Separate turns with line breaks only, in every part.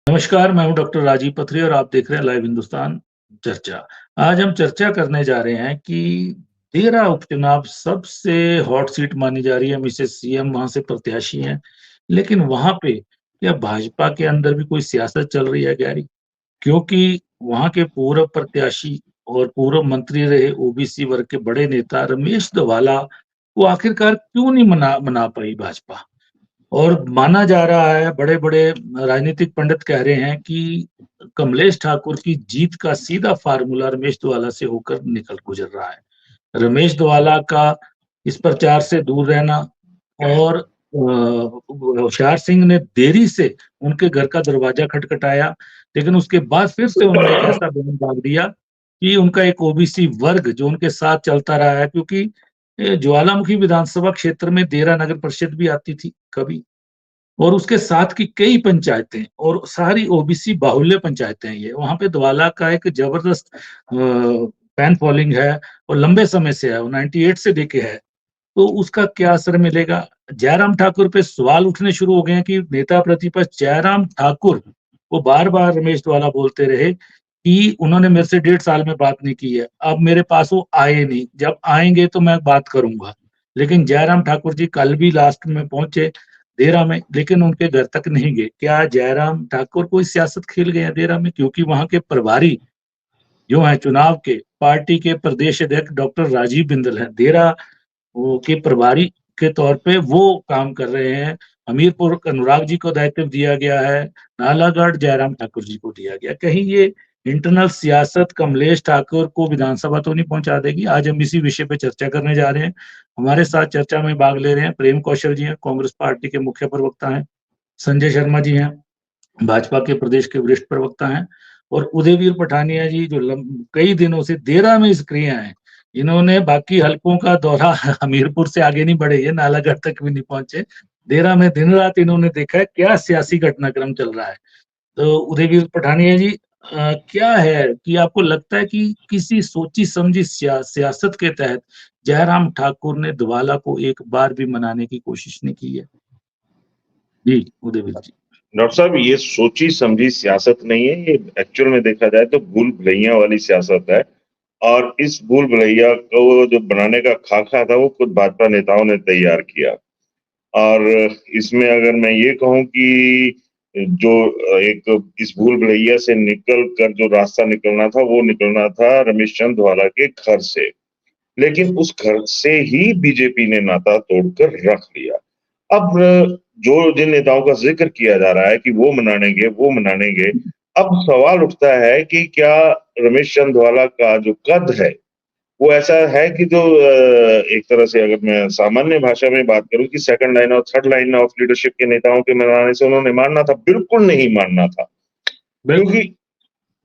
नमस्कार, मैं हूँ डॉक्टर राजीव पथरी और आप देख रहे हैं लाइव हिंदुस्तान चर्चा। आज हम चर्चा करने जा रहे हैं कि 13 उपचुनाव सबसे हॉट सीट मानी जा रही है, मिसेस सीएम वहाँ से प्रत्याशी हैं। लेकिन वहाँ पे क्या भाजपा के अंदर भी कोई सियासत चल रही है गहरी? क्योंकि वहाँ के पूर्व प्रत्याशी और पूर्व मंत्री रहे ओबीसी वर्ग के बड़े नेता रमेश धवाला को आखिरकार क्यों नहीं मना मना पाई भाजपा? और माना जा रहा है, बड़े-बड़े राजनीतिक पंडित कह रहे हैं कि कमलेश ठाकुर की जीत का सीधा फ़ॉर्मूला रमेश धवाला से होकर निकल गुज़र रहा है। रमेश धवाला का इस प्रचार से दूर रहना और होशियार सिंह ने देरी से उनके घर का दरवाज़ा खटखटाया, लेकिन उसके बाद फिर से उन्होंने एक ऐसा बयान दाग दिया कि उनका एक ओबीसी वर्ग जो उनके साथ चलता रहा है क्योंकि ज्वालामुखी विधानसभा क्षेत्र में देरा नगर परिषद भी आती थी कभी और उसके साथ की कई पंचायतें और सारी ओबीसी बाहुल्य पंचायतें हैं ये। वहाँ पे धवाला का एक ज़बरदस्त फैन फॉलोइंग है और लंबे समय से है, वो 98 से लेके है। तो उसका क्या असर मिलेगा? जयराम ठाकुर पे सवाल उठने शुरू हो गए हैं कि नेता प्रतिपक्ष जयराम ठाकुर वो बार-बार रमेश धवाला बोलते रहे कि उन्होंने मेरे से 1.5 साल में बात नहीं की है। अब मेरे पास वो आए नहीं, जब आएँगे तो मैं बात करूँगा। लेकिन जयराम ठाकुर जी कल भी लास्ट में पहुँचे देरा में, लेकिन उनके घर तक नहीं गए। क्या जयराम ठाकुर कोई सियासत खेल गए हैं देरा में? क्योंकि वहाँ के प्रभारी जो हैं चुनाव के, पार्टी के प्रदेश अध्यक्ष डॉक्टर राजीव बिंदल हैं। देरा वो के प्रभारी के तौर पे वो काम कर रहे हैं। हमीरपुर अनुराग जी को दायित्व दिया गया है, नालागढ़ जयराम ठाकुर जी को दिया गया। कहीं ये इंटरनल सियासत कमलेश ठाकुर को विधानसभा तो नहीं पहुँचा देगी? आज हम इसी विषय पे चर्चा करने जा रहे हैं। हमारे साथ चर्चा में भाग ले रहे हैं प्रेम कौशल जी हैं, कांग्रेस पार्टी के मुख्य प्रवक्ता हैं, संजय शर्मा जी हैं, भाजपा के प्रदेश के वरिष्ठ प्रवक्ता हैं और उदयवीर पठानिया जी जो कई दिनों से देरा में सक्रिय हैं। इन्होंने बाकी हलकों का दौरा हमीरपुर से आगे नहीं बढ़े, ये नालागढ़ तक भी नहीं पहुँचे। देरा में दिन-रात इन्होंने देखा है क्या सियासी घटनाक्रम चल रहा है। तो उदयवीर पठानिया जी क्या है कि आपको लगता है कि किसी सोची-समझी सियासत के तहत जयराम ठाकुर ने धवाला को एक बार भी मनाने की कोशिश नहीं की है? जी, उदयवीर जी।
डॉक्टर साहब, ये सोची समझी सियासत नहीं है, ये एक्चुअल में देखा जाए तो भूल भुलैया वाली सियासत है। और इस भूल भुलैया को जो बनाने का खाका था वो खुद भाजपा नेताओं ने तैयार किया। और इसमें अगर मैं ये कहूँ कि जो एक इस भूल भुलैया से निकल कर जो रास्ता निकलना था वो निकलना था रमेश चंद्र धवाला के घर से। लेकिन उस घर से ही बीजेपी ने नाता तोड़कर रख लिया। अब जो जिन नेताओं का ज़िक्र किया जा रहा है कि वो मनानेंगे, अब सवाल उठता है कि क्या रमेश चंद्र धवाला का जो कद है, वो ऐसा है कि जो एक तरह से अगर मैं सामान्य भाषा में बात करूँ कि सेकंड लाइन और थर्ड लाइन ऑफ लीडरशिप के नेताओं के मनाने से उन्होंने मानना था, बिल्कुल नहीं मानना था।
बिल्कुल।
क्योंकि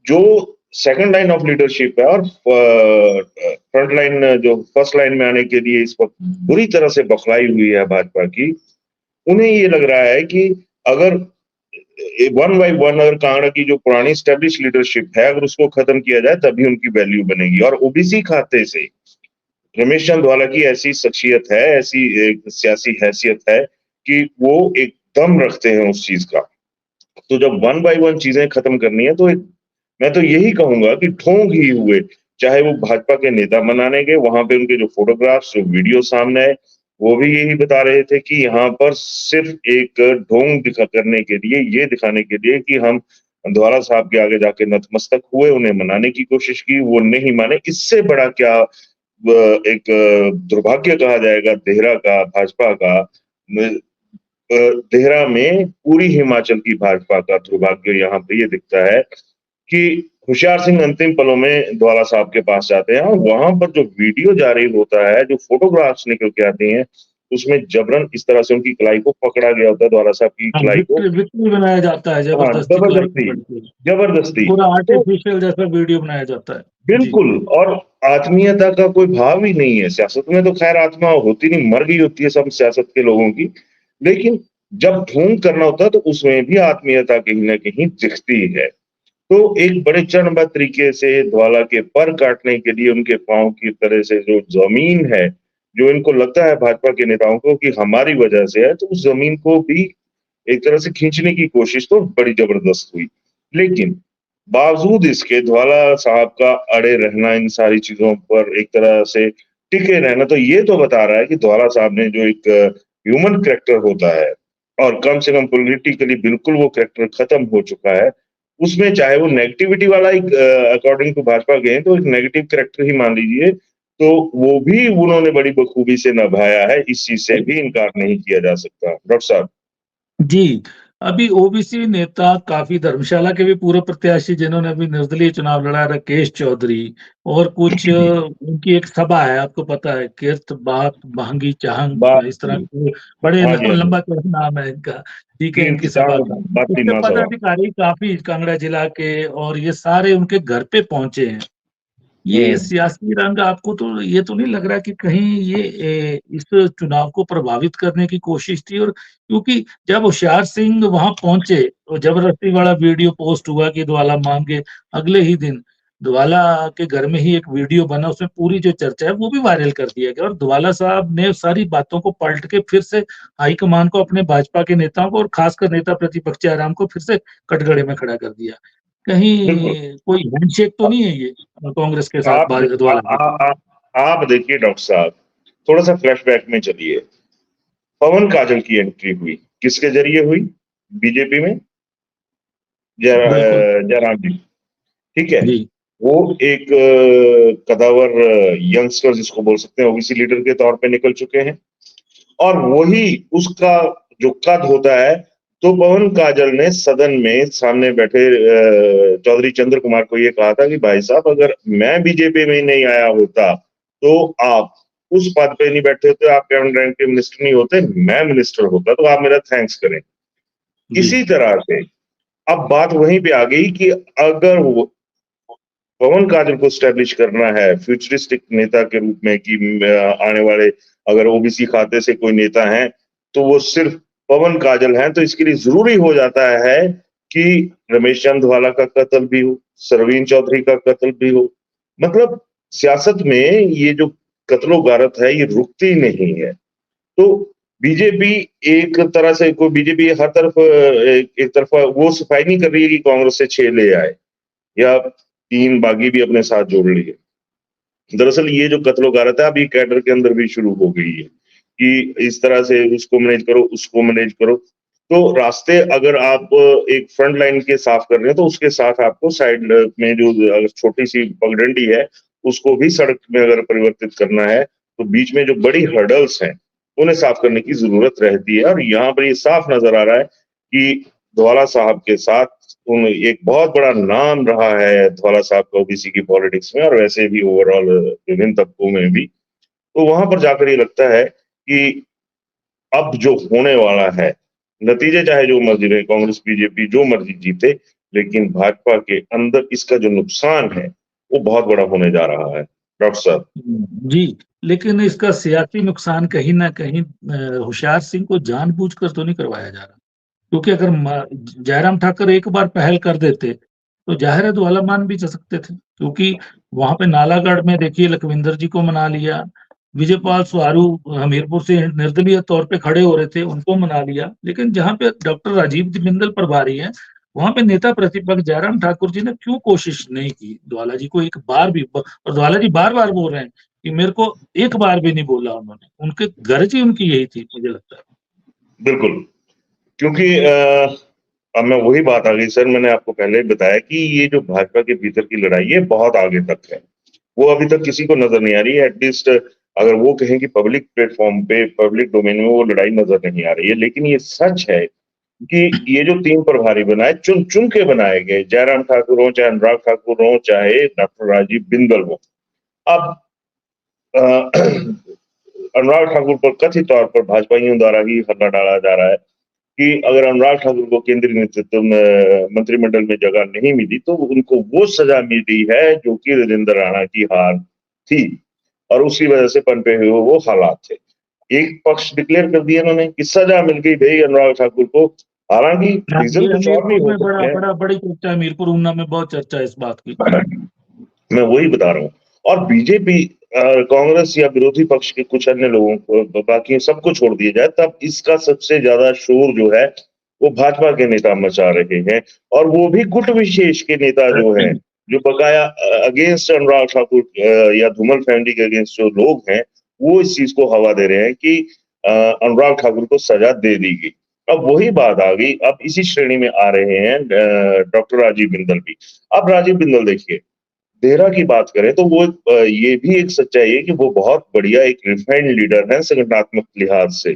जो सेकंड लाइन ऑफ लीडरशिप है और फ्रंट लाइन जो फर्स्ट लाइन में आने के लिए इस वक़्त बुरी तरह से बौखलाई हुई है भाजपा की, उन्हें ये लग रहा है कि अगर वन बाय वन अगर कांगड़ा की जो पुरानी एस्टेब्लिश लीडरशिप है अगर उसको खत्म किया जाए तभी उनकी वैल्यू बनेगी। और ओबीसी खाते से रमेश चंद्र धवाला की ऐसी शख्सियत है, ऐसी एक सियासी हैसियत है कि वो एक दम रखते हैं उस चीज का। तो जब वन बाय वन चीजें खत्म करनी है तो एक मैं तो यही कहूंगा कि ढोंग ही हुए, चाहे वो भाजपा के नेता मनाने गए, वहां पे उनके जो फोटोग्राफ्स जो वीडियो सामने आए वो भी यही बता रहे थे कि यहाँ पर सिर्फ एक ढोंग दिखा करने के लिए, ये दिखाने के लिए कि हम धवाला साहब के आगे जाके नतमस्तक हुए, उन्हें मनाने की कोशिश की, वो नहीं माने। इससे बड़ा क्या एक दुर्भाग्य कहा जाएगा देहरा का, भाजपा का। देहरा में पूरी हिमाचल की भाजपा का दुर्भाग्य यहाँ पे ये दिखता है कि होशियार सिंह अंतिम पलों में धवाला साहब के पास जाते हैं और वहां पर जो वीडियो जारी होता है, जो फोटोग्राफ्स निकल के आती हैं, उसमें जबरन इस तरह से उनकी कलाई को पकड़ा गया होता है, धवाला साहब की
हाँ,
कलाई को।
विक्टिम बनाया जाता है
हाँ,
जबरदस्ती कलाई
जबरदस्ती,
पकड़ के।
जबरदस्ती।
पूरा
तो
आर्टिफिशियल जैसा वीडियो बनाया जाता है। जी।
बिल्कुल। और आत्मीयता का कोई भाव ही नहीं है। सियासत में तो खैर आत्मा होती नहीं, मर गई होती है सब सियासत के लोगों की। लेकिन जब ढोंग करना होता है तो उसमें भी आत्मीयता कहीं न कहीं दिखती है। तो एक बड़े चरणबद्ध तरीके से धवाला के पर काटने के लिए उनके पाँव की तरह से जो ज़मीन है, जो इनको लगता है भाजपा के नेताओं को कि हमारी वजह से है, तो उस ज़मीन को भी एक तरह से खींचने की कोशिश तो बड़ी जबरदस्त हुई। लेकिन बावजूद इसके धवाला साहब का अड़े रहना इन सारी चीजों पर, एक तरह से टिके रहना, तो ये तो बता रहा है कि धवाला साहब ने जो एक ह्यूमन कैरेक्टर होता है, और कम से कम पॉलिटिकली बिल्कुल वो कैरेक्टर खत्म हो चुका है। उसमें चाहे वो नेगेटिविटी वाला एक अकॉर्डिंग टू भाजपा गए तो एक नेगेटिव कैरेक्टर ही मान लीजिए, तो वो भी उन्होंने बड़ी बखूबी से निभाया है। इस चीज से भी इनकार नहीं किया जा सकता। डॉक्टर साहब
जी, अभी ओबीसी नेता काफ़ी धर्मशाला के भी पूर्व प्रत्याशी जिन्होंने अभी निर्दलीय चुनाव लड़ा, राकेश चौधरी, और कुछ उनकी एक सभा है, आपको पता है, किर्त बात महंगी चाहंग,
बात
इस तरह के बड़े
हाँ जी, हाँ जी।
लंबा चौड़ा नाम है इनका, ठीक है, इनकी सभा का।
बाती
उसके
माँ सभा।
पदाधिकारी काफ़ी कांगड़ा जिला के, और ये सारे उनके घर पे पहुँचे हैं। ये
हम्म,
सियासी रंग आपको तो ये तो नहीं लग रहा कि कहीं ये इस चुनाव को प्रभावित करने की कोशिश थी? और क्योंकि जब होशियार सिंह वहां पहुंचे तो जबरदस्ती वाला वीडियो पोस्ट हुआ कि धवाला मान के, अगले ही दिन धवाला के घर में ही एक वीडियो बना, उसमें पूरी जो चर्चा है वो भी वायरल कर दिया गया, और धवाला साहब ने सारी बातों को पलट के फिर से हाईकमान को, अपने भाजपा के नेताओं को, और खासकर नेता प्रतिपक्ष जयराम को फिर से कटघरे में खड़ा कर दिया।
बिल्कुल।
कहीं कोई हैंडशेक तो नहीं है ये कांग्रेस के साथ
आप दे-
बाजवा लगी?
आप देखिए डॉक्टर साहब, थोड़ा सा फ्लैशबैक में चलिए। पवन काजल की एंट्री हुई किसके जरिए हुई? बीजेपी में
बिल्कुल।
जयराम जी, ठीक है।
जी।
वो एक कदावर यंगस्टर जिसको बोल सकते हैं, ओबीसी लीडर के तौर पे निकल चुके हैं, और वही उसका जो कद होता है, तो पवन काजल ने सदन में सामने बैठे चौधरी चंद्र कुमार को ये कहा था कि भाई साहब, अगर मैं बीजेपी में नहीं आया होता तो आप उस पद पे नहीं बैठे होते, आप कैबिनेट रैंक के मिनिस्टर नहीं होते, मैं मिनिस्टर होता, तो आप मेरा थैंक्स करें।
जी।
इसी तरह से अब बात वहीं पे आ गई कि अगर वो पवन काजल को स्टैब्लिश करना है फ्यूचरिस्टिक नेता के रूप में कि आने वाले अगर ओबीसी खाते से कोई नेता है तो वो सिर्फ पवन काजल हैं, तो इसके लिए जरूरी हो जाता है कि रमेश चंद धवाला का कत्ल भी हो, सरवीन चौधरी का कत्ल भी हो। मतलब सियासत में ये जो कत्लो गारत है ये रुकती नहीं है। तो बीजेपी एक तरह से, कोई बीजेपी हर तरफ एक तरफा वो सफाई नहीं कर रही है कि कांग्रेस से 6 ले आए या 3 बागी भी अपने साथ जोड़ लिए। दरअसल ये जो कत्लो गारत है, अब ये कैडर के अंदर भी शुरू हो गई है कि इस तरह से उसको मैनेज करो, उसको मैनेज करो। तो रास्ते अगर आप एक फ्रंट लाइन के साफ कर रहे हैं, तो उसके साथ आपको साइड में जो अगर छोटी सी पगडंडी है, उसको भी सड़क में अगर परिवर्तित करना है, तो बीच में जो बड़ी हर्डल्स हैं, उन्हें साफ करने की जरूरत रहती है। और यहाँ पर ये साफ नजर आ रहा है कि धवाला साहब के साथ उन एक बहुत बड़ा नाम रहा है धवाला साहब का ओबीसी की पॉलिटिक्स में, और वैसे भी ओवरऑल विभिन्न तबकों में भी। तो वहां पर जाकर ये लगता है कि अब जो होने वाला है, नतीजे चाहे जो मर्जी रहे, कांग्रेस बीजेपी जो मर्जी जीते, लेकिन भाजपा के अंदर इसका जो नुकसान है वो बहुत बड़ा होने जा रहा है। डॉक्टर साहब
जी, लेकिन इसका सियासी नुकसान कहीं न कहीं होशियार सिंह को जानबूझकर तो नहीं करवाया जा रहा। क्योंकि अगर जयराम ठाकुर एक बार पहल कर देते, तो ज़ाहिर है धवाला मान भी जा सकते थे। क्योंकि वहाँ पे नालागढ़ में देखिए लखविंदर जी को मना लिया, विजयपाल सुआरू हमीरपुर से निर्दलीय तौर पे खड़े हो रहे थे, उनको मना लिया। लेकिन जहाँ पे डॉक्टर राजीव बिंदल प्रभारी हैं, वहाँ पे नेता प्रतिपक्ष जयराम ठाकुर जी ने क्यों कोशिश नहीं की धवाला जी को एक बार भी, और धवाला जी बार-बार बोल रहे हैं कि मेरे को एक बार भी नहीं बोला उन्होंने। उनकी गर्ज ही उनकी यही थी, मुझे लगता है।
बिल्कुल, क्योंकि अब मैं वही बात आ गई सर, मैंने आपको पहले ही बताया कि ये जो भाजपा के भीतर की लड़ाई है बहुत आगे तक है। वो अभी तक किसी को नजर नहीं आ रही है। एटलीस्ट अगर वो कहें कि पब्लिक प्लेटफॉर्म पे, पब्लिक डोमेन में वो लड़ाई नजर नहीं आ रही है, लेकिन ये सच है कि ये जो 3 प्रभारी बनाए, चुन चुन के बनाए गए, जयराम ठाकुर हो, चाहे अनुराग ठाकुर हो, चाहे डॉक्टर राजीव बिंदल हो। अब अ, अनुराग ठाकुर पर कथित तौर पर भाजपाइयों द्वारा ही हल्ला डाला जा रहा है कि अगर अनुराग ठाकुर को केंद्रीय नेतृत्व में मंत्रिमंडल में जगह नहीं मिली तो उनको वो सजा मिली है जो कि राजेंद्र राणा की हार थी, और उसी वजह से पनपे हुए वो हालात थे। एक पक्ष डिक्लेयर कर दिया उन्होंने कि सजा मिल गई भाई अनुराग ठाकुर को, हालांकि
हाँ,
रीजन
ये
कुछ और भी
हमीरपुर
हो
में
सकते हैं।
बड़ी चर्चा है, हमीरपुर ऊना में बहुत चर्चा है इस बात की।
मैं वही बता रहा हूँ। और बीजेपी कांग्रेस या विरोधी पक्ष के कुछ अन्य लोगों को, बाकी सबको छोड़ दिया जाए, तब इसका सबसे ज्यादा शोर जो है वो भाजपा के नेता मचा रहे हैं, और वो भी गुट विशेष के नेता जो हैं, जो बकाया अगेंस्ट अनुराग ठाकुर या धूमल फैमिली के अगेंस्ट जो लोग हैं, वो इस चीज को हवा दे रहे हैं कि अनुराग ठाकुर को सजा दे दी गई। अब वही बात आ गई, अब इसी श्रेणी में आ रहे हैं डॉक्टर राजीव बिंदल भी। अब राजीव बिंदल देखिए, देहरा की बात करें तो वो ये भी एक सच्चाई है कि वो बहुत बढ़िया एक रिफाइंड लीडर है संगठनात्मक लिहाज से,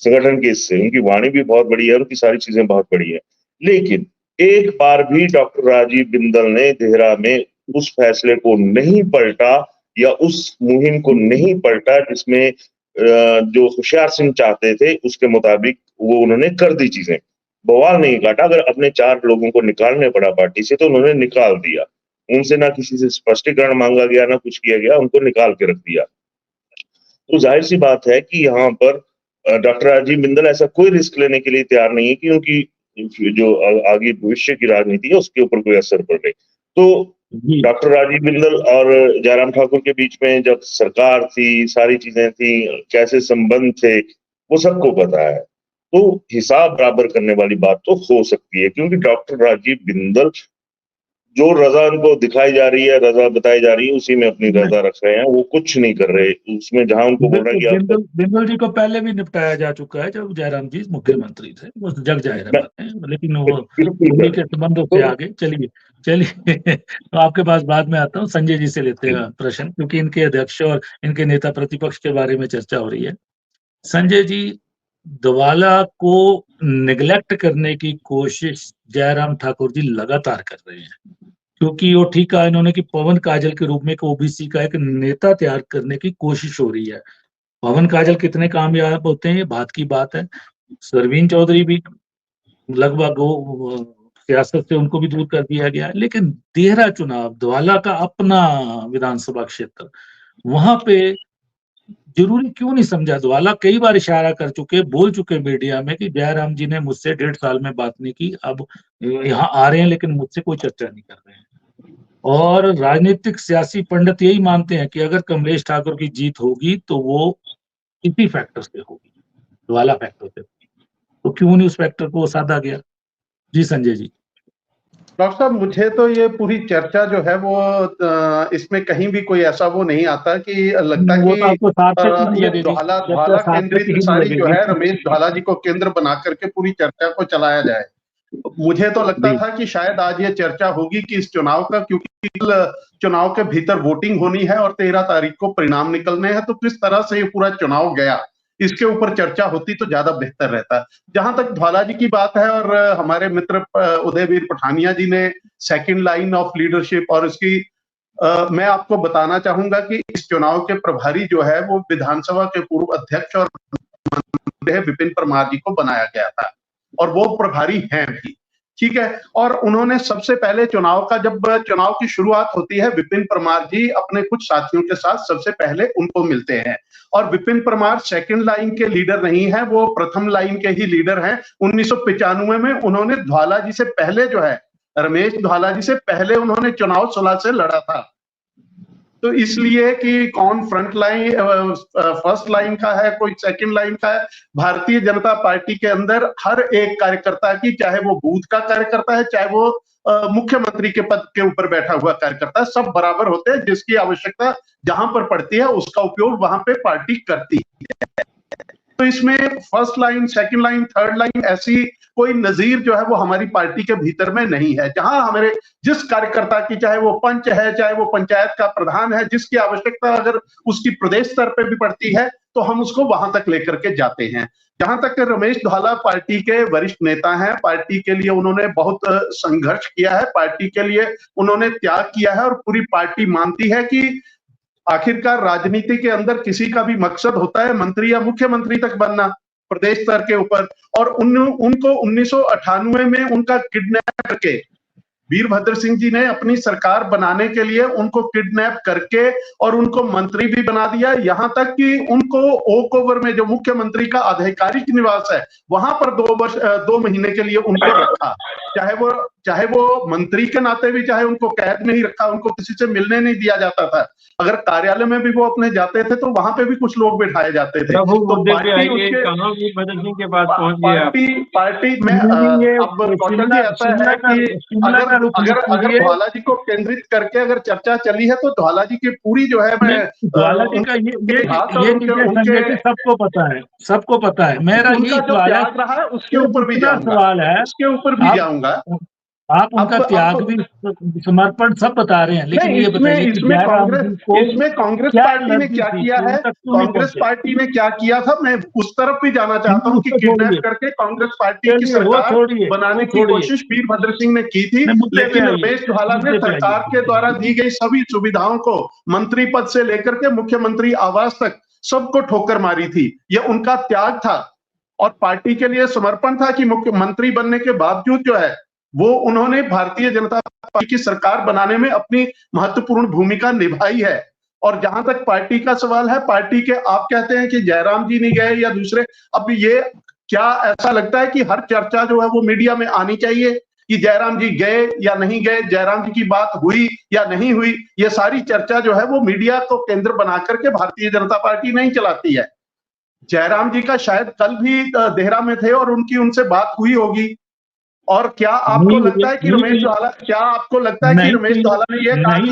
संगठन के इससे उनकी वाणी भी बहुत बड़ी है, उनकी सारी चीजें बहुत बड़ी है। लेकिन एक बार भी डॉक्टर राजीव बिंदल ने देहरा में उस फैसले को नहीं पलटा या उस मुहिम को नहीं पलटा जिसमें जो होशियार सिंह चाहते थे उसके मुताबिक वो उन्होंने कर दी चीजें। बवाल नहीं काटा, अगर अपने 4 लोगों को निकालने पड़ा पार्टी से तो उन्होंने निकाल दिया। उनसे ना किसी से स्पष्टीकरण मांगा गया, ना कुछ किया गया, उनको निकाल के रख दिया। तो जाहिर सी बात है कि यहाँ पर डॉक्टर राजीव बिंदल ऐसा कोई रिस्क लेने के लिए तैयार नहीं है कि उनकी जो आगे भविष्य की राजनीति है उसके ऊपर कोई असर पड़ रही। तो डॉक्टर राजीव बिंदल और जयराम ठाकुर के बीच में जब सरकार थी, सारी चीजें थी, कैसे संबंध थे, वो सबको पता है। तो हिसाब बराबर करने वाली बात तो हो सकती है, क्योंकि डॉक्टर राजीव बिंदल जो रजा उनको दिखाई जा रही है, रजा बताई जा रही है, उसी में अपनी रजा रख रहे हैं, वो कुछ नहीं कर रहे उसमें। जहां उनको बोल रहा है कि
बिंदल जी को पहले भी निपटाया जा चुका है जब जयराम जी मुख्यमंत्री थे, वो जग जाहिर बात है, लेकिन वो उन्हीं के संबंधों से आगे चलिए तो आपके पास बाद में आता हूँ। संजय जी से लेते हैं प्रश्न, क्योंकि इनके अध्यक्ष और इनके नेता प्रतिपक्ष के बारे में चर्चा हो रही है। संजय जी, दवाला को निगलेक्ट करने की कोशिश जयराम ठाकुर जी लगातार कर रहे हैं, क्योंकि वो ठीक कहा इन्होंने कि पवन काजल के रूप में एक ओबीसी का एक नेता तैयार करने की कोशिश हो रही है। पवन काजल कितने कामयाब होते हैं ये बात की बात है। सरवीन चौधरी भी लगभग सियासत से उनको भी दूर कर दिया गया, लेकिन देहरा चुनाव, दवाला का अपना विधानसभा क्षेत्र, वहां पे जरूरी क्यों नहीं समझा? दवाला कई बार इशारा कर चुके, बोल चुके मीडिया में कि जयराम जी ने मुझसे 1.5 साल में बात नहीं की, अब यहाँ आ रहे हैं लेकिन मुझसे कोई चर्चा नहीं कर रहे हैं। और राजनीतिक सियासी पंडित यही मानते हैं कि अगर कमलेश ठाकुर की जीत होगी तो वो इसी फैक्टर से होगी, दवाला फैक्टर से होगी। तो क्यों नहीं उस फैक्टर को साधा गया? जी संजय जी।
डॉक्टर साहब, मुझे तो ये पूरी चर्चा जो है वो इसमें कहीं भी कोई ऐसा वो नहीं आता कि लगता कि ये ढाला केंद्रित सारी जो है रमेश ढाला जी को केंद्र बना करके पूरी चर्चा को चलाया जाए। मुझे तो लगता था कि शायद आज ये चर्चा होगी कि इस चुनाव का, क्योंकि चुनाव के भीतर वोटिंग होनी है और 13 तारीख को परिणाम निकलने हैं, तो किस तरह से ये पूरा चुनाव गया इसके ऊपर चर्चा होती तो ज्यादा बेहतर रहता। जहां तक ढाला जी की बात है, और हमारे मित्र उदयवीर पठानिया जी ने सेकंड लाइन ऑफ लीडरशिप और इसकी मैं आपको बताना चाहूंगा कि इस चुनाव के प्रभारी जो है वो विधानसभा के पूर्व अध्यक्ष और विपिन परमार जी को बनाया गया था, और वो प्रभारी हैं भी, ठीक है। और उन्होंने सबसे पहले चुनाव का, जब चुनाव की शुरुआत होती है, विपिन परमार जी अपने कुछ साथियों के साथ सबसे पहले उनको मिलते हैं। और विपिन परमार सेकंड लाइन के लीडर नहीं है, वो प्रथम लाइन के ही लीडर हैं। 1995 में उन्होंने ढाला जी से पहले जो है, रमेश ढाला जी से पहले उन्होंने चुनाव सुलह से लड़ा था। तो इसलिए कि कौन फ्रंट लाइन, फर्स्ट लाइन का है, कोई सेकंड लाइन का है, भारतीय जनता पार्टी के अंदर हर एक कार्यकर्ता की, चाहे वो बूथ का कार्यकर्ता है, चाहे वो मुख्यमंत्री के पद के ऊपर बैठा हुआ कार्यकर्ता है, सब बराबर होते हैं। जिसकी आवश्यकता जहां पर पड़ती है उसका उपयोग वहां पे पार्टी करती है। तो इसमें first line, second line, third line ऐसी कोई नजीर जो है वो हमारी पार्टी के भीतर में नहीं है। जहां हमारे जिस कार्यकर्ता की, चाहे वो पंच है, चाहे वो पंचायत का प्रधान है, जिसकी आवश्यकता अगर उसकी प्रदेश स्तर पे भी पड़ती है तो हम उसको वहां तक लेकर के जाते हैं। जहां तक रमेश ढाला पार्टी के वरिष्ठ नेता हैं, पार्टी के लिए उन्होंने बहुत संघर्ष किया है, पार्टी के लिए उन्होंने त्याग किया है, और पूरी पार्टी मानती है कि आखिरकार राजनीति के अंदर किसी का भी मकसद होता है मंत्री या मुख्यमंत्री तक बनना प्रदेश स्तर के ऊपर। और उनको 1998 में उनका किडनैप करके वीरभद्र सिंह जी ने अपनी सरकार बनाने के लिए उनको किडनैप करके और उनको मंत्री भी बना दिया। यहां तक कि उनको ओक ओवर में, जो मुख्यमंत्री का आधिकारिक निवास है, वहां पर 2 महीने के लिए उनको रखा। चाहे वो मंत्री के नाते भी, चाहे उनको कैद में ही रखा, उनको किसी से मिलने नहीं दिया जाता था। अगर कार्यालय में भी वो अपने जाते थे तो वहां पे भी कुछ लोग बिठाए जाते थे। तो पार्टी में अब कौशल जी ऐसा है कि अगर ज्वाला जी को केंद्रित करके अगर चर्चा चली है तो ज्वाला जी की पूरी जो है, मैं
ज्वाला जी का ये सबको पता है, सबको पता है। मेरा ये
त्याग रहा है उसके ऊपर भी
सवाल है,
उसके ऊपर भी जाऊंगा।
आप उनका त्याग भी, समर्पण सब बता रहे हैं, लेकिन ये बताइए कि
इसमें कांग्रेस पार्टी ने क्या किया है, कांग्रेस पार्टी ने क्या किया था, मैं उस तरफ भी जाना चाहता हूँ कि किडनैप करके कांग्रेस पार्टी की सरकार बनाने की कोशिश वीरभद्र सिंह ने की थी, लेकिन रमेश ज्वाला ने सरकार के द्वारा दी गई सभी सुविधाओं को, मंत्री पद से लेकर के मुख्यमंत्री आवास तक, सबको ठोकर मारी थी। यह उनका त्याग था और पार्टी के लिए समर्पण था कि मुख्यमंत्री बनने के बावजूद जो है वो उन्होंने भारतीय जनता पार्टी की सरकार बनाने में अपनी महत्वपूर्ण भूमिका निभाई है। और जहां तक पार्टी का सवाल है, पार्टी के आप कहते हैं कि जयराम जी नहीं गए या दूसरे, अब ये क्या ऐसा लगता है कि हर चर्चा जो है वो मीडिया में आनी चाहिए कि जयराम जी गए या नहीं गए, जयराम जी की बात हुई या नहीं हुई? ये सारी चर्चा जो है वो मीडिया को केंद्र बना करके भारतीय जनता पार्टी नहीं चलाती है। जयराम जी का शायद कल भी देहरा में थे और उनकी उनसे बात हुई होगी। और क्या आपको लगता है कि रमेश ज्वाला, ने यह कहा कि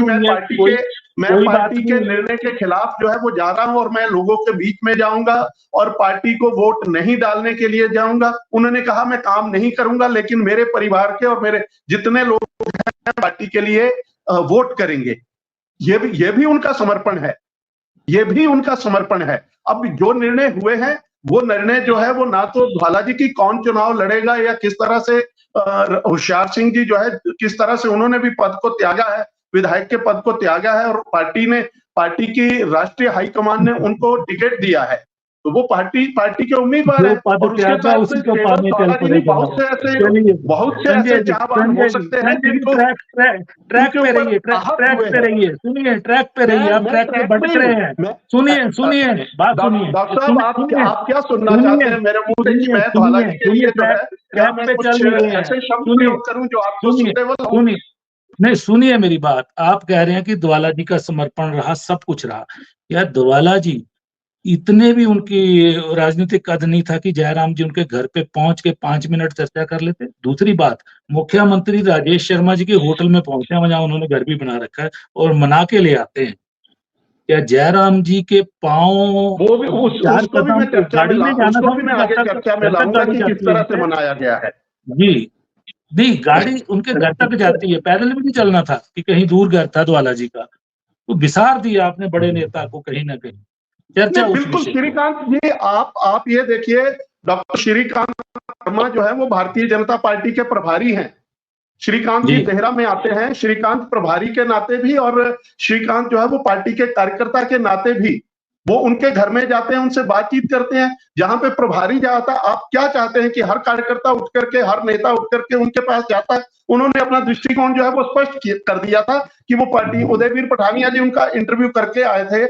मैं पार्टी के निर्णय के खिलाफ जो है वो जा रहा हूं और मैं लोगों के बीच में जाऊंगा और पार्टी को वोट नहीं डालने के लिए जाऊंगा? उन्होंने कहा मैं काम नहीं करूंगा लेकिन मेरे परिवार के और मेरे जितने लोग हैं पार्टी के लिए वोट करेंगे। ये भी उनका समर्पण है, ये भी उनका समर्पण है। अब जो निर्णय हुए हैं वो निर्णय जो है वो ना तो ज्वाला जी की कौन चुनाव लड़ेगा या किस तरह से होशियार सिंह जी जो है किस तरह से उन्होंने भी पद को त्यागा है, विधायक के पद को त्यागा है और पार्टी की राष्ट्रीय हाईकमान ने उनको टिकट दिया है, तो वो पार्टी के उम्मीदवार है। और उसके बाद बहुत से ऐसे चाहवान हो सकते हैं जिनको
ट्रैक पे रहिए, सुनिए, ट्रैक पे रहिए, आप ट्रैक पे भटक रहे हैं। सुनिए बात सुनिए।
डॉक्टर साहब आप क्या सुनना चाहते हैं मेरे मुंह से? मैं ज्वाला जी के लिए जो है क्या मैं कुछ ऐसे शब्द प्रयोग करूं जो आपको सुटेबल हो?
नहीं, सुनिए मेरी बात। आप कह रहे हैं कि ज्वाला जी का समर्पण रहा, सब कुछ रहा। यार ज्वाला जी इतने भी उनकी राजनीतिक कद नहीं था कि जयराम जी उनके घर पे पहुंच के 5 मिनट चर्चा कर लेते। दूसरी बात, मुख्यमंत्री राजेश शर्मा जी के होटल में पहुंचे हैं, जहां उन्होंने घर भी बना रखा है, और मना के ले आते हैं। क्या जयराम जी के पांव
वो भी उसको भी मैं चर्चा में आगे चर्चा में लाऊंगा कि किस तरह से मनाया गया है।
जी नहीं, गाड़ी उनके घर तक जाती है, पैदल भी नहीं चलना था कि कहीं दूर घर था ज्वाला जी का, तो विसार दिया आपने बड़े नेता को कहीं ना कहीं। चर्चा
बिल्कुल श्रीकांत जी, आप ये देखिए, डॉक्टर श्रीकांत शर्मा जो है वो भारतीय जनता पार्टी के प्रभारी हैं। श्रीकांत जी देहरा में आते हैं, श्रीकांत प्रभारी के नाते भी और श्रीकांत जो है वो पार्टी के कार्यकर्ता के नाते भी वो उनके घर में जाते हैं, उनसे बातचीत करते हैं। जहां पे प्रभारी जाता, आप क्या चाहते हैं कि हर कार्यकर्ता उठ करके, हर नेता उठ करके उनके पास जाता है? उन्होंने अपना दृष्टिकोण जो है वो स्पष्ट कर दिया था कि वो पार्टी, उदयवीर पठानिया जी उनका इंटरव्यू करके आए थे,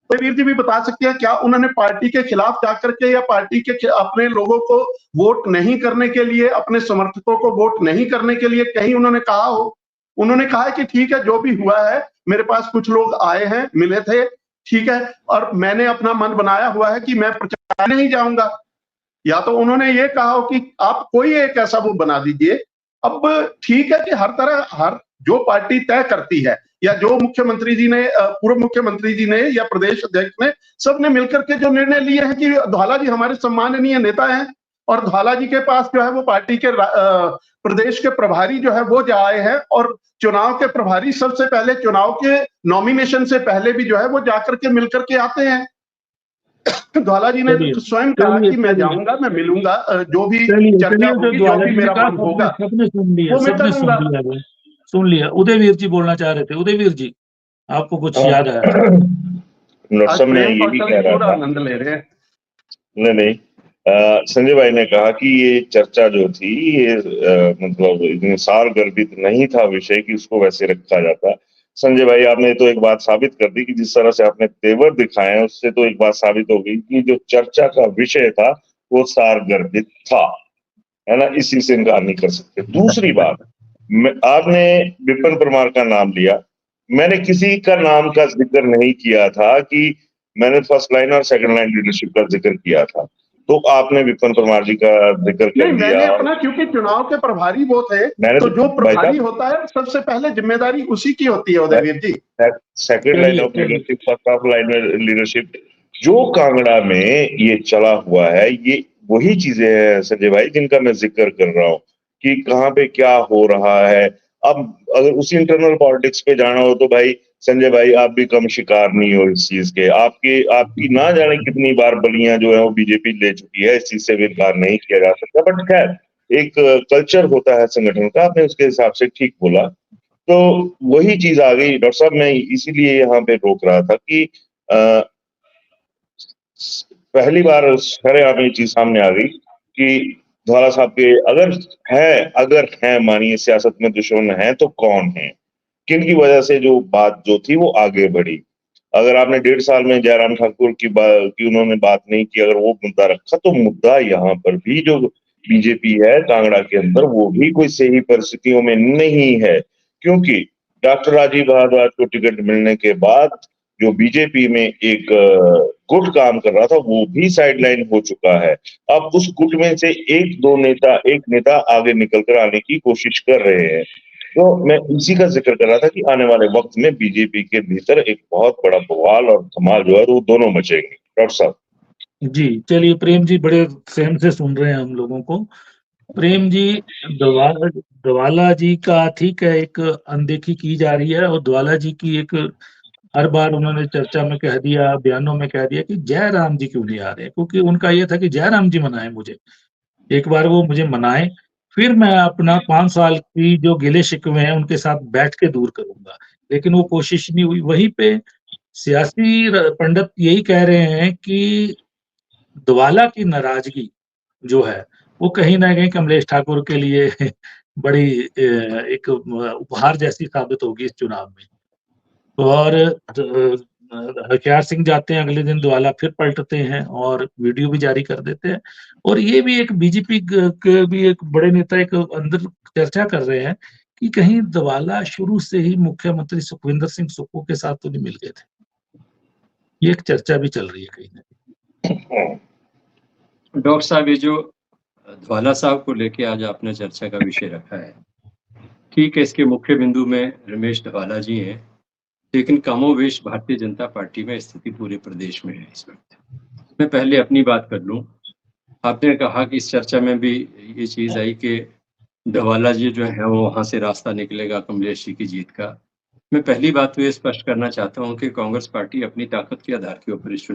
उदयवीर जी भी बता सकते हैं क्या उन्होंने पार्टी के खिलाफ जाकर के या पार्टी के अपने लोगों को वोट नहीं करने के लिए, अपने समर्थकों को वोट नहीं करने के लिए कहीं उन्होंने कहा हो? उन्होंने कहा है कि ठीक है जो भी हुआ है, मेरे पास कुछ लोग आए हैं, मिले थे, ठीक है, और मैंने अपना मन बनाया हुआ है कि मैं प्रचार नहीं जाऊंगा। या तो उन्होंने ये कहा हो कि आप कोई एक ऐसा वो बना दीजिए। अब ठीक है कि हर जो पार्टी तय करती है या जो मुख्यमंत्री जी ने, पूर्व मुख्यमंत्री जी ने या प्रदेश अध्यक्ष ने, सबने मिलकर के जो निर्णय लिए हैं कि ज्वाला जी हमारे सम्माननीय नेता हैं और ज्वाला जी के पास जो है वो पार्टी के प्रदेश के प्रभारी जो है वो आए हैं और चुनाव के प्रभारी सबसे पहले चुनाव के नॉमिनेशन से पहले भी जो है वो जाकर के मिलकर के आते हैं। ज्वाला जी ने स्वयं कहा कि मैं जाऊंगा, मैं मिलूंगा, जो भी चर्चा होगी, जो भी मेरा मन होगा, वो मैं करूंगा।
सुन लिया। उदयवीर जी बोलना चाह रहे थे। उदयवीर जी, आपको कुछ याद आया?
ये भी कह रहा था,
आनंद ले रहे हैं।
नहीं, संजय भाई ने कहा कि ये चर्चा जो थी ये मतलब इतनी सारगर्भित नहीं था विषय कि उसको वैसे रखा जाता। संजय भाई, आपने तो एक बात साबित कर दी कि जिस तरह से आपने तेवर दिखाए हैं उससे तो एक बात साबित हो गई कि जो चर्चा का विषय था वो सारगर्भित था, है ना, इसी से इनकार नहीं कर सकते। दूसरी बात, आपने विपिन परमार का नाम लिया, मैंने किसी का नाम का जिक्र नहीं किया था कि मैंने फर्स्ट लाइन और सेकंड लाइन लीडरशिप का जिक्र किया था, तो आपने विपिन परमार जी का जिक्र कर दिया।
मैंने अपना, क्योंकि चुनाव के प्रभारी वो थे, तो जो प्रभारी होता है सबसे पहले जिम्मेदारी उसी की होती है Udayveer ji.
Second line of leadership, first of line leadership जो कांगड़ा में ये चला हुआ है, ये वही चीजें हैं संजय भाई जिनका मैं जिक्र कर रहा हूँ कि कहाँ पे क्या हो रहा है। अब अगर उसी इंटरनल पॉलिटिक्स पे जाना हो तो भाई संजय भाई आप भी कम शिकार नहीं हो इस चीज के। आपकी ना जाने कितनी बार बलियां जो है वो बीजेपी ले चुकी है, इस चीज से भी इनकार नहीं किया जा सकता। बट खैर एक कल्चर होता है संगठन का, आपने उसके हिसाब से ठीक बोला। तो वही चीज आ गई डॉक्टर साहब, मैं इसीलिए यहाँ पे रोक रहा था कि पहली बार सरेआम ये चीज सामने आ गई कि धवाला साहब के अगर है मानिए सियासत में दुश्मन है तो कौन है, किन की वजह से जो बात जो थी वो आगे बढ़ी। अगर आपने 1.5 साल में जयराम ठाकुर की उन्होंने बात नहीं की, अगर वो मुद्दा रखा, तो मुद्दा यहाँ पर भी जो बीजेपी है कांगड़ा के अंदर वो भी कोई सही परिस्थितियों में नहीं है, क्योंकि डॉक्टर राजीव भारद्वाज को टिकट मिलने के बाद जो बीजेपी में एक गुट काम कर रहा था वो भी साइडलाइन हो चुका है। अब उस गुट में से एक नेता आगे निकल कर आने की कोशिश कर रहे हैं। तो मैं इसी का जिक्र कर रहा था कि आने वाले वक्त में बीजेपी के भीतर एक बहुत बड़ा बवाल और धमाल जो है वो दोनों मचेंगे। डॉक्टर साहब
जी, चलिए प्रेम जी बड़े सहम से सुन रहे हैं हम लोगों को। प्रेम जी, दवाला जी का ठीक है, एक अनदेखी की जा रही है, और दवाला जी की एक हर बार उन्होंने चर्चा में कह दिया, बयानों में कह दिया कि जयराम जी क्यों नहीं आ रहे, क्योंकि उनका ये था कि जयराम जी मनाए मुझे, एक बार वो मुझे मनाए, फिर मैं अपना 5 साल की जो गिले शिकवे हैं उनके साथ बैठ के दूर करूंगा। लेकिन वो कोशिश नहीं हुई। वहीं पे सियासी पंडित यही कह रहे हैं कि दवाला की नाराजगी जो है वो कहीं ना कहीं कमलेश ठाकुर के लिए बड़ी एक उपहार जैसी साबित होगी इस चुनाव में। और हथियार सिंह जाते हैं, अगले दिन दवाला फिर पलटते हैं और वीडियो भी जारी कर देते हैं। और ये भी एक बीजेपी के भी एक बड़े नेता एक अंदर चर्चा कर रहे हैं कि कहीं दवाला शुरू से ही मुख्यमंत्री सुखविंदर सिंह सुक्खू के साथ तो नहीं मिल गए थे। ये एक चर्चा भी चल रही है कहीं ना।
डॉक्टर साहब, ये जो दवाला साहब को लेके आज आपने चर्चा का विषय रखा है, ठीक है, इसके मुख्य बिंदु में रमेश दवाला जी हैं, लेकिन कमोवेश भारतीय जनता पार्टी में स्थिति पूरे प्रदेश में है इस वक्त। मैं पहले अपनी बात कर लूं। आपने कहा कि इस चर्चा में भी ये चीज आई कि दवाला जी जो है वो वहां से रास्ता निकलेगा कमलेश जी की जीत का। मैं पहली बात तो ये स्पष्ट करना चाहता हूँ कि कांग्रेस पार्टी अपनी ताकत के आधार के ऊपर इस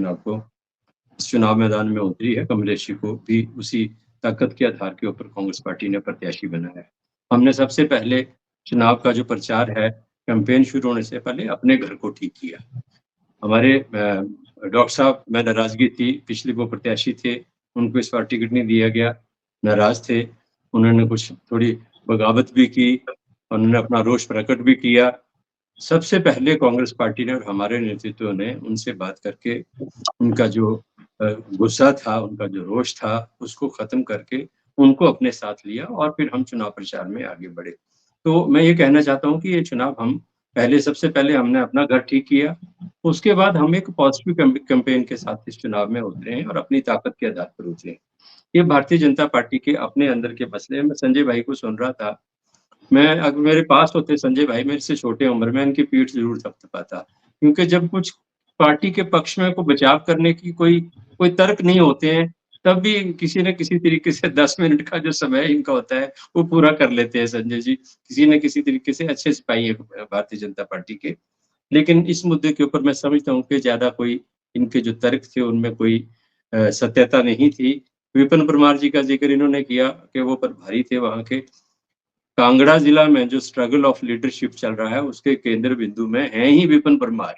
चुनाव मैदान में उतरी है। कमलेश जी को भी उसी ताकत के आधार के ऊपर कांग्रेस पार्टी ने प्रत्याशी बनाया है। हमने सबसे पहले चुनाव का जो प्रचार है, कैंपेन शुरू होने से पहले अपने घर को ठीक किया। हमारे डॉक्टर साहब में नाराजगी थी, पिछले वो प्रत्याशी थे, उनको इस बार टिकट नहीं दिया गया, नाराज थे, उन्होंने कुछ थोड़ी बगावत भी की, उन्होंने अपना रोष प्रकट भी किया। सबसे पहले कांग्रेस पार्टी ने और हमारे नेतृत्व ने उनसे बात करके उनका जो गुस्सा था, उनका जो रोष था, उसको खत्म करके उनको अपने साथ लिया और फिर हम चुनाव प्रचार में आगे बढ़े। तो मैं ये कहना चाहता हूँ कि ये चुनाव हम सबसे पहले हमने अपना घर ठीक किया, उसके बाद हम एक पॉजिटिव कैंपेन के साथ इस चुनाव में उतरे हैं और अपनी ताकत के आधार पर उतरे हैं। ये भारतीय जनता पार्टी के अपने अंदर के मसले हैं। मैं संजय भाई को सुन रहा था, मैं अगर मेरे पास होते संजय भाई, मेरे से छोटे उम्र में, इनकी पीठ जरूर थपथपाता, क्योंकि जब कुछ पार्टी के पक्ष में को बचाव करने की कोई तर्क नहीं होते हैं, तब भी किसी न किसी तरीके से 10 मिनट का जो समय इनका होता है वो पूरा कर लेते हैं संजय जी। किसी न किसी तरीके से अच्छे सिपाही है भारतीय जनता पार्टी के। लेकिन इस मुद्दे के ऊपर मैं समझता हूँ कि ज्यादा कोई इनके जो तर्क थे उनमें कोई सत्यता नहीं थी। विपिन परमार जी का जिक्र इन्होंने किया कि वो प्रभारी थे वहां के। कांगड़ा जिला में जो स्ट्रगल ऑफ लीडरशिप चल रहा है उसके केंद्र बिंदु में है ही विपिन परमार।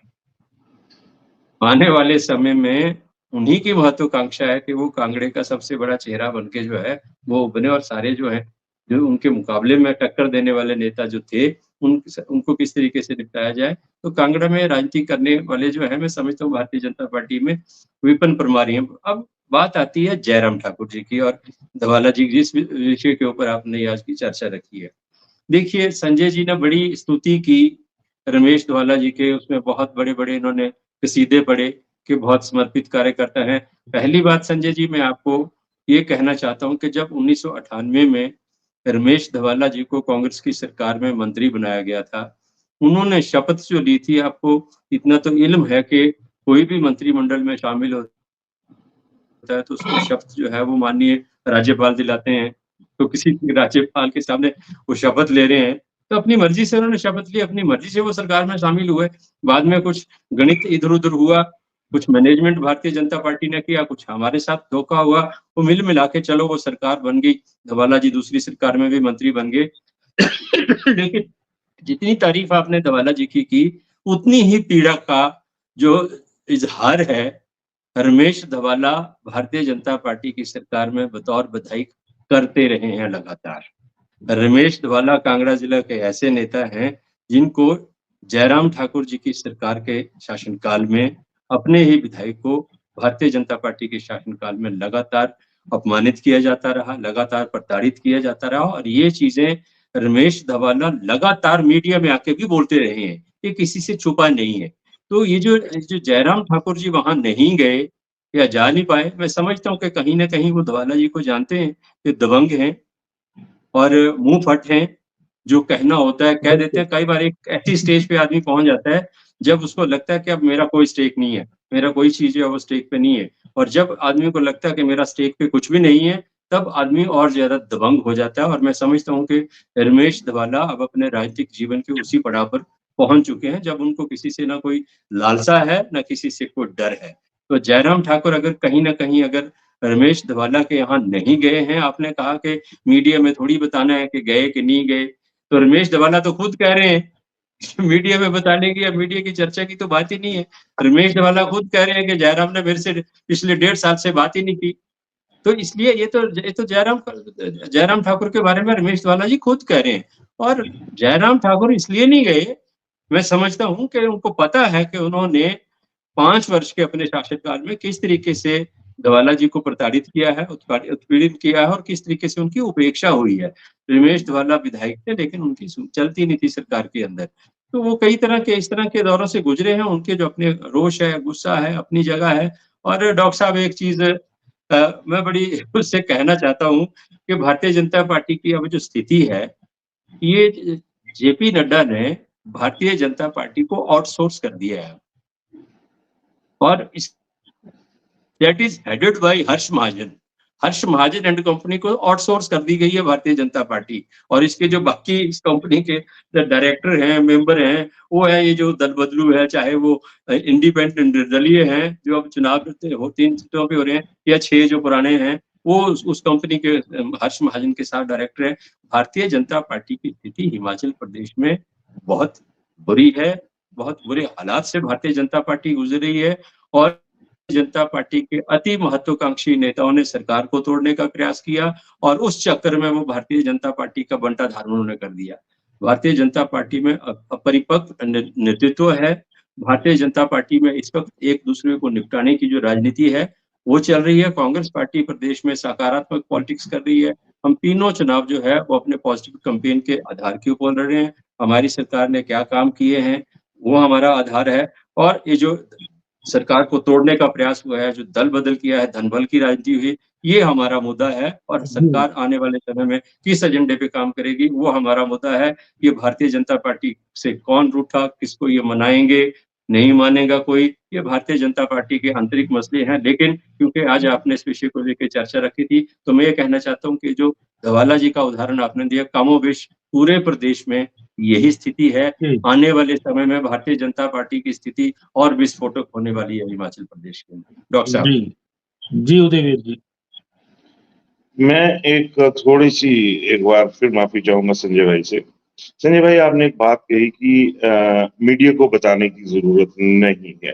आने वाले समय में उन्हीं की महत्वाकांक्षा है कि वो कांगड़े का सबसे बड़ा चेहरा बनके जो है वो उभरे, और सारे जो है जो उनके मुकाबले में टक्कर देने वाले नेता जो थे उनको किस तरीके से निपटाया जाए। तो कांगड़ा में राजनीति करने वाले जो है, मैं समझता हूँ भारतीय जनता पार्टी में विपिन परमार हैं। अब बात आती है जयराम ठाकुर जी की और दवाला जी, जिस विषय के ऊपर आपने आज की चर्चा रखी है। देखिए संजय जी ने बड़ी स्तुति की रमेश धवाला जी के, उसमें बहुत बड़े-बड़े इन्होंने कसीदे पढ़े कि बहुत समर्पित कार्यकर्ता हैं। पहली बात संजय जी मैं आपको ये कहना चाहता हूँ कि जब 1998 में रमेश धवाला जी को कांग्रेस की सरकार में मंत्री बनाया गया था, उन्होंने शपथ जो ली थी, आपको इतना तो इल्म है कि कोई भी मंत्रिमंडल में शामिल होता है तो उसको शपथ जो है वो माननीय राज्यपाल दिलाते हैं। तो किसी राज्यपाल के सामने वो शपथ ले रहे हैं, तो अपनी मर्ज़ी से उन्होंने शपथ ली, अपनी मर्ज़ी से वो सरकार में शामिल हुए। बाद में कुछ गणित इधर-उधर हुआ, कुछ मैनेजमेंट भारतीय जनता पार्टी ने किया, कुछ हमारे साथ धोखा हुआ, वो मिला के चलो वो सरकार बन गई। धवाला जी दूसरी सरकार में भी मंत्री बन गए। लेकिन जितनी तारीफ आपने धवाला जी की, उतनी ही पीड़ा का जो इज़हार है, रमेश धवाला भारतीय जनता पार्टी की सरकार में बतौर विधायक करते रहे हैं लगातार। रमेश धवाला कांगड़ा जिला के ऐसे नेता हैं जिनको जयराम ठाकुर जी की सरकार के शासनकाल में अपने ही विधायक को भारतीय जनता पार्टी के शासनकाल में लगातार अपमानित किया जाता रहा, लगातार प्रताड़ित किया जाता रहा और ये चीजें रमेश धवाला लगातार मीडिया में आके भी बोलते रहे हैं, ये किसी से छुपा नहीं है। तो ये जो जयराम ठाकुर जी वहां नहीं गए या जा नहीं पाए, मैं समझता हूँ कि कहीं न कहीं वो धवाला जी को जानते हैं कि दबंग हैं और मुँह फट हैं, जो कहना होता है कह देते हैं। कई बार एक ऐसी स्टेज पे आदमी पहुँच जाता है, जब उसको लगता है कि अब मेरा कोई स्टेक नहीं है, मेरा कोई चीज़ जो है वो स्टेक पे नहीं है और जब आदमी को लगता है कि मेरा स्टेक पे कुछ भी नहीं है, तब आदमी और ज़्यादा दबंग हो जाता है और मैं समझता हूँ कि रमेश धवाला अब अपने राजनीतिक जीवन के उसी पड़ाव पर पहुँच चुके हैं, जब उनको किसी से ना कोई लालसा है, ना किसी से कोई डर है। तो जयराम ठाकुर अगर कहीं न कहीं अगर रमेश धवाला के यहाँ नहीं गए हैं, आपने कहा कि मीडिया में थोड़ी बताना है कि गए कि नहीं गए, तो रमेश धवाला तो खुद कह रहे हैं, मीडिया में बताने की या मीडिया की चर्चा की तो बात ही नहीं है। रमेश धवाला खुद कह रहे हैं कि जयराम ने मेरे से पिछले 1.5 साल से बात ही नहीं की। तो इसलिए ये तो जयराम ठाकुर के बारे में रमेश धवाला जी खुद कह रहे हैं और जयराम ठाकुर इसलिए नहीं गए, मैं समझता हूँ कि उनको पता है कि उन्होंने 5 वर्ष के अपने शासनकाल में किस तरीके से धवाला जी को प्रताड़ित किया है, उत्पीड़ित किया है और किस तरीके से उनकी उपेक्षा हुई है। रमेश धवाला विधायक थे लेकिन उनकी चलती नहीं थी सरकार के अंदर। तो वो कई तरह के इस तरह के दौरों से गुजरे हैं, उनके जो अपने रोष है, गुस्सा है, अपनी जगह है। और डॉक्टर साहब एक चीज़ मैं बड़ी उससे कहना चाहता हूँ कि भारतीय जनता पार्टी की अब जो स्थिति है, ये जेपी नड्डा ने भारतीय जनता पार्टी को आउटसोर्स कर दिया है। और इस that is headed by Harsh Mahajan. Harsh Mahajan and company को आउटसोर्स कर दी गई है भारतीय जनता पार्टी और इसके जो बाकी इस कंपनी के डायरेक्टर हैं, मेंबर हैं, वो है ये जो दल बदलू है, चाहे वो इंडिपेंडेंट निर्दलीय हैं जो अब चुनाव 3 सीटों पे हो रहे हैं या 6 जो पुराने हैं, वो उस कंपनी के हर्ष महाजन के साथ डायरेक्टर हैं। भारतीय जनता पार्टी की स्थिति हिमाचल प्रदेश में बहुत बुरी है, बहुत बुरे हालात से भारतीय जनता पार्टी गुजर रही है और जनता पार्टी के अति महत्वाकांक्षी नेताओं ने सरकार को तोड़ने का प्रयास किया और उस चक्कर में वो भारतीय जनता पार्टी का बंटाधार उन्होंने कर दिया। भारतीय जनता पार्टी में अपरिपक्व नेतृत्व है। भारतीय जनता पार्टी में इस वक्त एक दूसरे को निपटाने की जो राजनीति है वो चल रही है। कांग्रेस पार्टी प्रदेश में सकारात्मक पॉलिटिक्स कर रही है। हम तीनों चुनाव जो है वो अपने पॉजिटिव कैंपेन के आधार के ऊपर लड़ रहे हैं। हमारी सरकार ने क्या काम किए हैं वो हमारा आधार है और ये जो सरकार को तोड़ने का प्रयास हुआ है, जो दल बदल किया है, धनबल की राजनीति हुई, ये हमारा मुद्दा है और सरकार आने वाले समय में किस एजेंडे पे काम करेगी वो हमारा मुद्दा है। ये भारतीय जनता पार्टी से कौन रूठा, किसको ये मनाएंगे, नहीं मानेगा कोई, ये भारतीय जनता पार्टी के आंतरिक मसले हैं। लेकिन क्योंकि आज आपने इस विषय को लेकर चर्चा रखी थी, तो मैं ये कहना चाहता हूँ कि जो धवाला जी का उदाहरण आपने दिया, कमोबेश पूरे प्रदेश में यही स्थिति है। आने वाले समय में भारतीय जनता पार्टी की स्थिति और विस्फोटक होने वाली है हिमाचल प्रदेश के अंदर। डॉक्टर साहब
जी उदयवीर जी।
मैं एक थोड़ी सी एक बार फिर माफी चाहूंगा संजय भाई से। संजय भाई, आपने एक बात कही कि मीडिया को बताने की जरूरत नहीं है।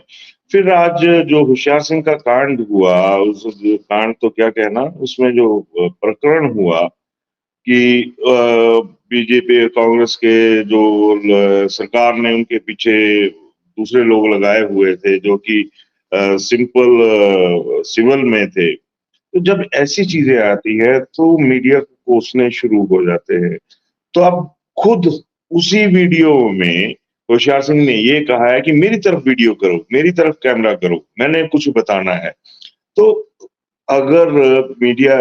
फिर आज जो होशियार सिंह का कांड हुआ, उस कांड तो क्या कहना, उसमें जो प्रकरण हुआ कि बीजेपी कांग्रेस के जो सरकार ने उनके पीछे दूसरे लोग लगाए हुए थे जो कि सिंपल सिविल में थे, तो जब ऐसी चीजें आती है तो मीडिया को कोसने शुरू हो जाते हैं। तो अब खुद उसी वीडियो में होशियार सिंह ने ये कहा है कि मेरी तरफ वीडियो करो, मेरी तरफ कैमरा करो, मैंने कुछ बताना है। तो अगर मीडिया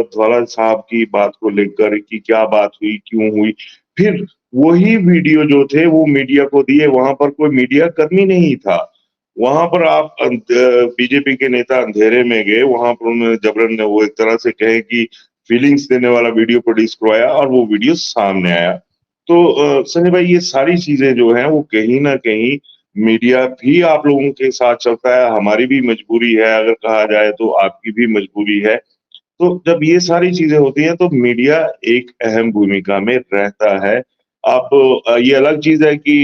धवाला साहब की बात को लेकर कि क्या बात हुई, क्यों हुई, फिर वही वीडियो जो थे वो मीडिया को दिए, वहां पर कोई मीडिया कर्मी नहीं था। वहां पर आप बीजेपी के नेता अंधेरे में गए, वहां पर उन्होंने जबरन वो एक तरह से कहे कि फीलिंग्स देने वाला वीडियो प्रोड्यूस करवाया और वो वीडियो सामने आया। तो संजय भाई, ये सारी चीजें जो हैं वो कहीं ना कहीं मीडिया भी आप लोगों के साथ चलता है, हमारी भी मजबूरी है, अगर कहा जाए तो आपकी भी मजबूरी है। तो जब ये सारी चीजें होती हैं तो मीडिया एक अहम भूमिका में रहता है। आप ये अलग चीज है कि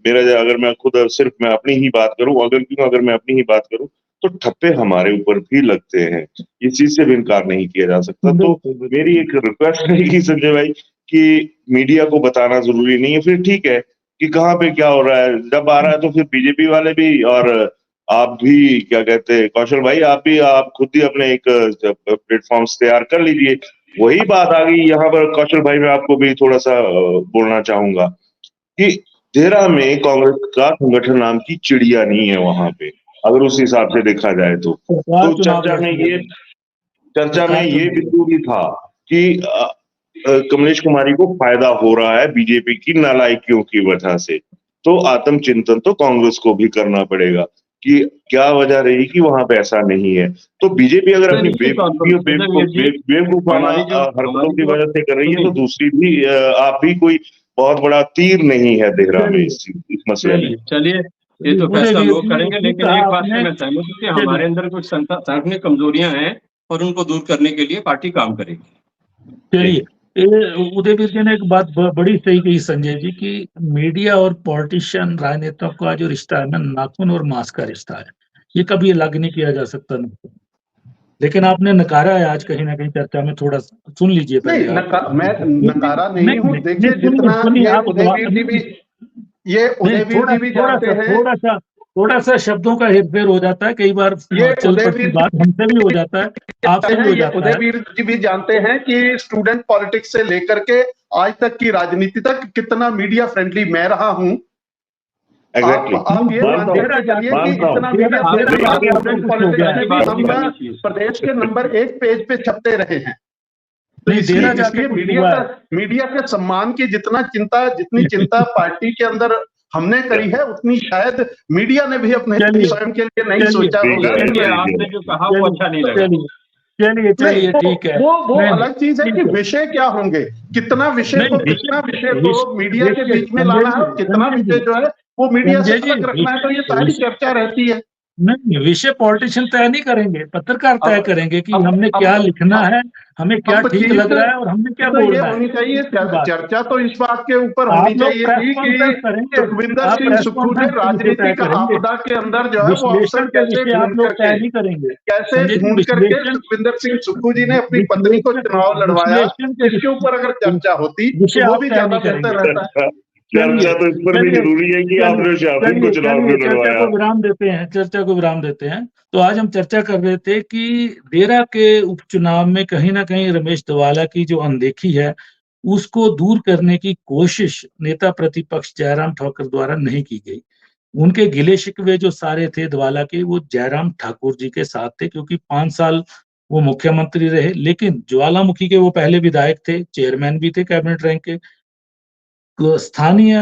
मेरा अगर मैं खुद सिर्फ मैं अपनी ही बात करूं, अगर मैं अपनी ही बात करूं तो ठप्पे हमारे ऊपर भी लगते हैं, इस चीज से भी इनकार नहीं किया जा सकता। तो मेरी एक रिक्वेस्ट रहेगी संजय भाई कि मीडिया को बताना जरूरी नहीं है, फिर ठीक है कि कहाँ पे क्या हो रहा है, जब आ रहा है तो फिर बीजेपी वाले भी और आप भी क्या कहते हैं कौशल भाई, आप खुद ही अपने एक प्लेटफॉर्म्स तैयार कर लीजिए। वही बात आ गई यहाँ पर कौशल भाई, मैं आपको भी थोड़ा सा बोलना चाहूंगा कि देहरा में कांग्रेस का संगठन नाम की चिड़िया नहीं है वहां पे, अगर उस हिसाब से देखा जाए तो चर्चा में ये बिंदु भी था कि कमलेश कुमारी को फायदा हो रहा है बीजेपी की नालायकियों की वजह से। तो आत्मचिंतन तो कांग्रेस को भी करना पड़ेगा कि क्या वजह रही कि वहां पे ऐसा नहीं है। तो बीजेपी अगर अपनी बेवकूफाना हरकतों की वजह से कर रही है तो दूसरी भी आप भी कोई बहुत बड़ा तीर नहीं है देहरा में इस मसले में।
चलिए, ये तो फैसला लोग करेंगे, लेकिन एक बात से मैं सहमत हूं कि हमारे अंदर कुछ सांगठनिक कमजोरियां हैं और उनको दूर करने के लिए पार्टी काम करेगी।
चलिए, उदयवीर जी ने एक बात बड़ी सही कही संजय जी की मीडिया और पॉलिटिशियन राजनेताओं का जो रिश्ता है ना, नाखून और मांस का रिश्ता है, ये कभी अलग नहीं किया जा सकता। लेकिन आपने नकारा है आज कहीं ना कहीं चर्चा में, थोड़ा सुन लीजिए पहले।
मैं नकारा नहीं हूँ, देखिए जितना ये उदयवीर जी भी जानते हैं,
थोड़ा सा शब्दों का हेरफेर हो जाता है कई बार, बात हमसे भी हो जाता है, आपसे भी हो जाता है।
उदयवीर जी भी जानते हैं कि स्टूडेंट पॉलिटिक्स से लेकर के आज तक की राजनीति तक कितना मीडिया फ्रेंडली मैं रहा हूँ। आप ये मानते चलिए कि इतना प्रदेश के नंबर 1 पेज पे छपते रहे हैं। तो इसलिए मीडिया के सम्मान की जितनी चिंता पार्टी के अंदर हमने करी है, उतनी शायद मीडिया ने भी अपने स्वयं के लिए नहीं सोचा होगा।
आपने जो कहा वो अच्छा नहीं लगा।
चलिए ठीक है,
वो अलग चीज है कि विषय क्या होंगे, कितना विषय को मीडिया के बीच में लाना है, कितना विषय जो है वो मीडिया से अलग रखना है। तो ये सारी चर्चा रहती है।
नहीं, विषय पॉलिटिशियन तय नहीं करेंगे, पत्रकार तय करेंगे कि हमने क्या लिखना है, हमें क्या ठीक लग रहा है और हमने क्या बोलना है।
होनी चाहिए चर्चा तो इस बात के ऊपर होनी चाहिए कि सुखविंदर सिंह सुक्खू ने राजनीति का आपदा के अंदर जो है वो अवसर कैसे ढूंढ करके सुखविंदर सिंह सुक्खू जी ने अपनी पत्नी को चुनाव लड़वाया, इसके ऊपर अगर चर्चा होती तो वो भी ज्यादा बेहतर रहता है।
चर्चा तो इस पर भी जरूरी है कि आपने शाहरुख को चुनाव में लड़वाया।
चर्चा को विराम देते हैं। तो आज हम चर्चा कर रहे थे कि देहरा के उपचुनाव में कहीं ना कहीं रमेश धवाला की जो अनदेखी है उसको दूर करने की कोशिश नेता प्रतिपक्ष जयराम ठाकुर द्वारा नहीं की गई। उनके गिले शिकवे जो सारे थे धवाला के, वो जयराम ठाकुर जी के साथ थे, क्योंकि 5 साल वो मुख्यमंत्री रहे। लेकिन ज्वालामुखी के वो पहले विधायक थे, चेयरमैन भी थे कैबिनेट रैंक के। स्थानीय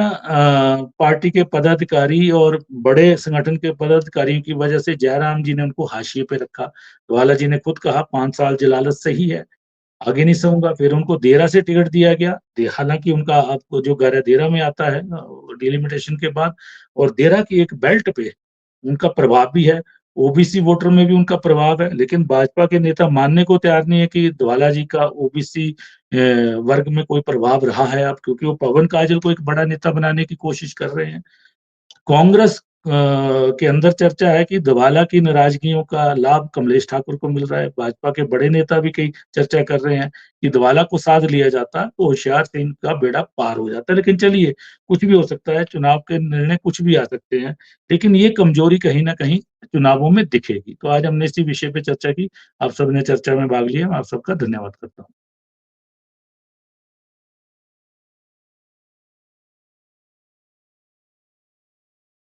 पार्टी के पदाधिकारी और बड़े संगठन के पदाधिकारियों की वजह से जयराम जी ने उनको हाशिए पे रखा। धवाला जी ने खुद कहा 5 साल जलालत सही है, आगे नहीं सहूंगा। फिर उनको देहरा से टिकट दिया गया, हालांकि उनका आपको जो घर है देहरा में आता है डिलिमिटेशन के बाद, और देहरा की एक बेल्ट पे उनका प्रभाव भी है, ओबीसी वोटर में भी उनका प्रभाव है। लेकिन भाजपा के नेता मानने को तैयार नहीं है कि धवाला जी का ओबीसी वर्ग में कोई प्रभाव रहा है अब, क्योंकि वो पवन काजल को एक बड़ा नेता बनाने की कोशिश कर रहे हैं। कांग्रेस के अंदर चर्चा है कि धवाला की नाराजगियों का लाभ कमलेश ठाकुर को मिल रहा है। भाजपा के बड़े नेता भी कई चर्चा कर रहे हैं कि धवाला को साथ लिया जाता तो होशियार सिंह का बेड़ा पार हो जाता। लेकिन चलिए, कुछ भी हो सकता है, चुनाव के निर्णय कुछ भी आ सकते हैं, लेकिन ये कमजोरी कहीं ना कहीं चुनावों में दिखेगी। तो आज हमने इसी विषय पे चर्चा की, आप सबने चर्चा में भाग लिया, आप सबका धन्यवाद करता हूँ।